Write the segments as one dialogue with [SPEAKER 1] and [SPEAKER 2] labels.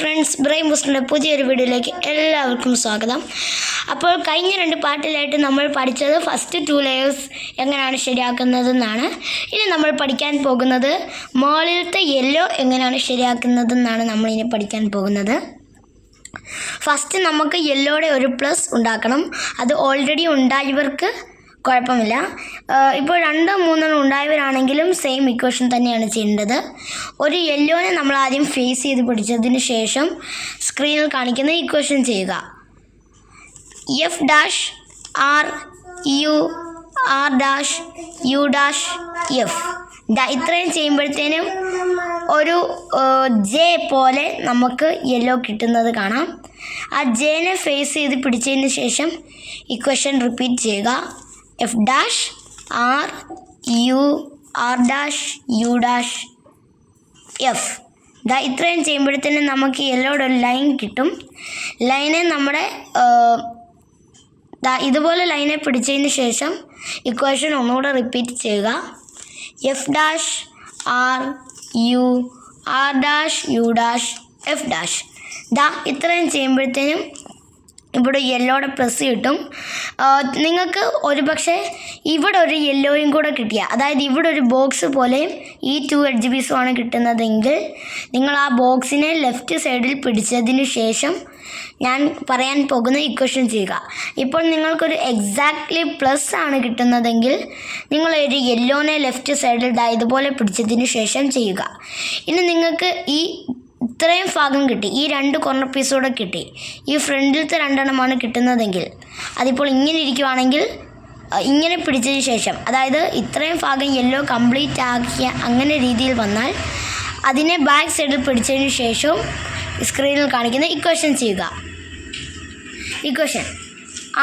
[SPEAKER 1] Friends, brain ബൂസ്റ്ററിൻ്റെ പുതിയൊരു വീഡിയോയിലേക്ക് എല്ലാവർക്കും സ്വാഗതം. അപ്പോൾ കഴിഞ്ഞ 2 പാർട്ടിലായിട്ട് നമ്മൾ പഠിച്ചത് ഫസ്റ്റ് 2 ലെയേഴ്സ് എങ്ങനെയാണ് ശരിയാക്കുന്നതെന്നാണ്. ഇനി നമ്മൾ പഠിക്കാൻ പോകുന്നത് മുകളിലത്തെ യെല്ലോ എങ്ങനെയാണ് ശരിയാക്കുന്നതെന്നാണ് നമ്മളിനി പഠിക്കാൻ പോകുന്നത്. ഫസ്റ്റ് നമുക്ക് യെല്ലോയുടെ ഒരു പ്ലസ് ഉണ്ടാക്കണം. അത് ഓൾറെഡി ഉണ്ടായവർക്ക് കുഴപ്പമില്ല. ഇപ്പോൾ 2-3 ഉണ്ടായവരാണെങ്കിലും സെയിം ഇക്വേഷൻ തന്നെയാണ് ചെയ്യേണ്ടത്. ഒരു യെല്ലോനെ നമ്മൾ ആദ്യം ഫേസ് ചെയ്ത് പിടിച്ചതിന് ശേഷം സ്ക്രീനിൽ കാണിക്കുന്ന ഇക്വേഷൻ ചെയ്യുക. F dash R U R dash U dash F. ഇത്രയും ചെയ്യുമ്പോഴത്തേനും ഒരു ജെ പോലെ നമുക്ക് യെല്ലോ കിട്ടുന്നത് കാണാം. ആ ജെനെ ഫേസ് ചെയ്ത് പിടിച്ചതിന് ശേഷം ഇക്വേഷൻ റിപ്പീറ്റ് ചെയ്യുക. F dash R U R dash U dash F. ഇത്രയും ചെയ്യുമ്പോഴത്തേനും നമുക്ക് യെല്ലോയുടെ ഒരു ലൈൻ കിട്ടും. ലൈനെ നമ്മുടെ ഇതുപോലെ ലൈനെ പിടിച്ചതിന് ശേഷം ഇക്വേഷൻ ഒന്നുകൂടെ റിപ്പീറ്റ് ചെയ്യുക. F dash R U R dash U dash F dash. ഇത്രയും ചെയ്യുമ്പോഴത്തേനും ഇവിടെ യെല്ലോയുടെ പ്ലസ് കിട്ടും. നിങ്ങൾക്ക് ഒരുപക്ഷെ ഇവിടെ ഒരു യെല്ലോയും കൂടെ കിട്ടിയ, അതായത് ഇവിടെ ഒരു ബോക്സ് പോലെ ഈ 2 എഡ്ജ് പീസുമാണ് കിട്ടുന്നതെങ്കിൽ നിങ്ങൾ ആ ബോക്സിനെ ലെഫ്റ്റ് സൈഡിൽ പിടിച്ചതിന് ശേഷം ഞാൻ പറയാൻ പോകുന്ന ഇക്വേഷൻ ചെയ്യുക. ഇപ്പോൾ നിങ്ങൾക്കൊരു എക്സാക്ട്ലി പ്ലസ് ആണ് കിട്ടുന്നതെങ്കിൽ നിങ്ങൾ ഒരു യെല്ലോനെ ലെഫ്റ്റ് സൈഡിൽ ഇതുപോലെ പിടിച്ചതിന് ശേഷം ചെയ്യുക. ഇനി നിങ്ങൾക്ക് ഇത്രയും ഭാഗം കിട്ടി, ഈ 2 കോർണർ പീസൂടെ കിട്ടി, ഈ ഫ്രണ്ടിലത്തെ 2 എണ്ണമാണ് കിട്ടുന്നതെങ്കിൽ അതിപ്പോൾ ഇങ്ങനെ ഇരിക്കുവാണെങ്കിൽ ഇങ്ങനെ പിടിച്ചതിന് ശേഷം, അതായത് ഇത്രയും ഭാഗം യെല്ലോ കംപ്ലീറ്റ് ആക്കിയ അങ്ങനെ രീതിയിൽ വന്നാൽ അതിനെ ബാക്ക് സൈഡിൽ പിടിച്ചതിന് ശേഷം സ്ക്രീനിൽ കാണിക്കുന്ന ഇക്വേഷൻ ചെയ്യുക. Equation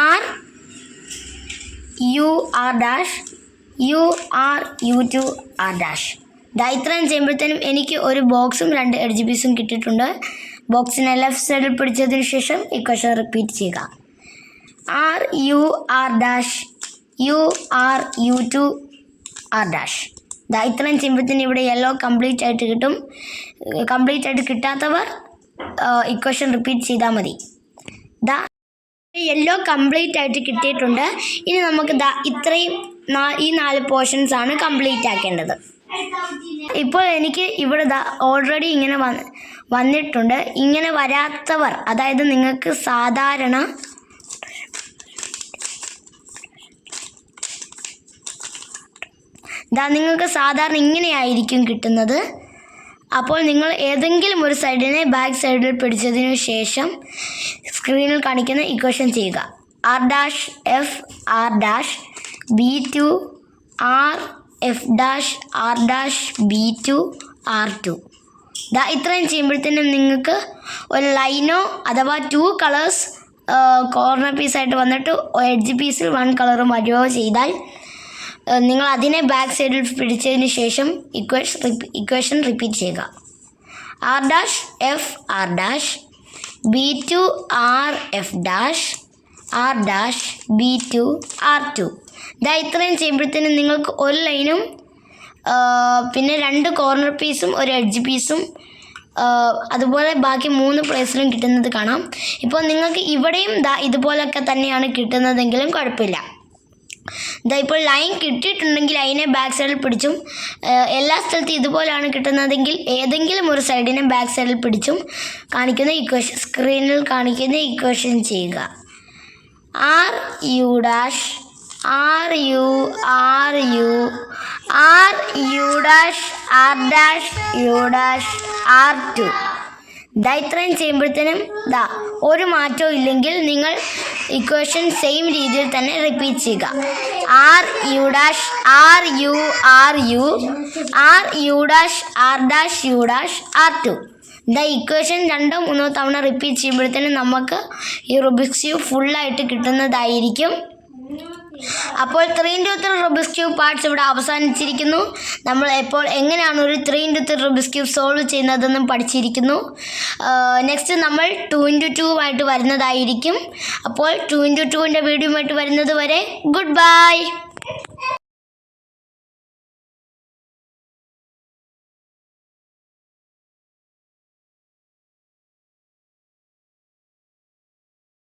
[SPEAKER 1] R U R dash U R U two R dash. ഇത്രയും ചെയ്യുമ്പോഴത്തേനും എനിക്ക് ഒരു ബോക്സും 2 എഡ്ജ് പീസും കിട്ടിയിട്ടുണ്ട്. ബോക്സിനെ ലെഫ്റ്റ് സൈഡിൽ പിടിച്ചതിന് ശേഷം ഇക്വേഷൻ റിപ്പീറ്റ് ചെയ്യുക. R U R dash U R U two R dash. ഇത്രയും ചെയ്യുമ്പോഴത്തേനും ഇവിടെ യെല്ലോ കംപ്ലീറ്റ് ആയിട്ട് കിട്ടും. കംപ്ലീറ്റ് ആയിട്ട് കിട്ടാത്തവർ ഇക്വേഷൻ റിപ്പീറ്റ് ചെയ്താൽ മതി. യെല്ലോ കംപ്ലീറ്റ് ആയിട്ട് കിട്ടിയിട്ടുണ്ട്. ഇനി നമുക്ക് ഇത്രയും ഈ 4 പോർഷൻസ് ആണ് കംപ്ലീറ്റ് ആക്കേണ്ടത്. ഇപ്പോൾ എനിക്ക് ഇവിടെ ഓൾറെഡി ഇങ്ങനെ വന്നിട്ടുണ്ട്. ഇങ്ങനെ വരാത്തവർ, അതായത് നിങ്ങൾക്ക് സാധാരണ നിങ്ങൾക്ക് സാധാരണ ഇങ്ങനെയായിരിക്കും കിട്ടുന്നത്. അപ്പോൾ നിങ്ങൾ ഏതെങ്കിലും ഒരു സൈഡിനെ ബാക്ക് സൈഡിൽ പിടിച്ചതിന് ശേഷം സ്ക്രീനിൽ കാണിക്കുന്ന ഇക്വേഷൻ ചെയ്യുക. R dash F R dash B two R F dash R dash B two R two. ഇത്രയും ചെയ്യുമ്പോഴത്തേനും നിങ്ങൾക്ക് ഒരു ലൈനോ അഥവാ 2 കളേഴ്സ് കോർണർ പീസായിട്ട് വന്നിട്ട് എഡ്ജ് പീസിൽ 1 കളറും വരുകയോ ചെയ്താൽ നിങ്ങൾ അതിനെ ബാക്ക് സൈഡിൽ പിടിച്ചതിന് ശേഷം ഇക്വേഷൻ റിപ്പീറ്റ് ചെയ്യുക. R dash F R dash B two R F dash R dash B two R two. ഇത്രയും ചെയ്യുമ്പോഴത്തേനും നിങ്ങൾക്ക് ഒരു ലൈനും പിന്നെ 2 കോർണർ പീസും ഒരു എഡ്ജ് പീസും അതുപോലെ ബാക്കി 3 പ്ലേസിലും കിട്ടുന്നത് കാണാം. ഇപ്പോൾ നിങ്ങൾക്ക് ഇവിടെയും ഇതുപോലൊക്കെ തന്നെയാണ് കിട്ടുന്നതെങ്കിലും കുഴപ്പമില്ല. ഇപ്പോൾ ലൈൻ കിട്ടിയിട്ടുണ്ടെങ്കിൽ അതിനെ ബാക്ക് സൈഡിൽ പിടിച്ചും, എല്ലാ സ്ഥലത്തും ഇതുപോലെയാണ് കിട്ടുന്നതെങ്കിൽ ഏതെങ്കിലും ഒരു സൈഡിനെ ബാക്ക് സൈഡിൽ പിടിച്ചും കാണിക്കുന്ന ഇക്വേഷൻ സ്ക്രീനിൽ കാണിക്കുന്ന ഇക്വേഷൻ ചെയ്യുക. R U dash R U R U R U dash R dash U dash R two. ഇത്രയും ചെയ്യുമ്പോഴത്തേനും ഒരു മാറ്റവും ഇല്ലെങ്കിൽ നിങ്ങൾ ഇക്വേഷൻ സെയിം രീതിയിൽ തന്നെ റിപ്പീറ്റ് ചെയ്യുക. R U dash R U R U R U dash R dash U dash R two. Equation 2-3 തവണ റിപ്പീറ്റ് ചെയ്യുമ്പോഴത്തേനും നമുക്ക് ഈ റുബിക്സ് ക്യൂബ് ഫുള്ളായിട്ട് കിട്ടുന്നതായിരിക്കും. അപ്പോൾ 3x3 റുബിക്സ് ക്യൂബ് പാർട്സ് ഇവിടെ അവസാനിച്ചിരിക്കുന്നു. നമ്മൾ ഇപ്പോൾ എങ്ങനെയാണ് ഒരു 3x3 റുബിക്സ് ക്യൂബ് സോൾവ് ചെയ്യുന്നതെന്നും പഠിച്ചിരിക്കുന്നു. നെക്സ്റ്റ് നമ്മൾ 2x2 ആയിട്ട് വരുന്നതായിരിക്കും. അപ്പോൾ 2x2ൻ്റെ വീഡിയോ ആയിട്ട് വരുന്നത് വരെ ഗുഡ് ബൈ.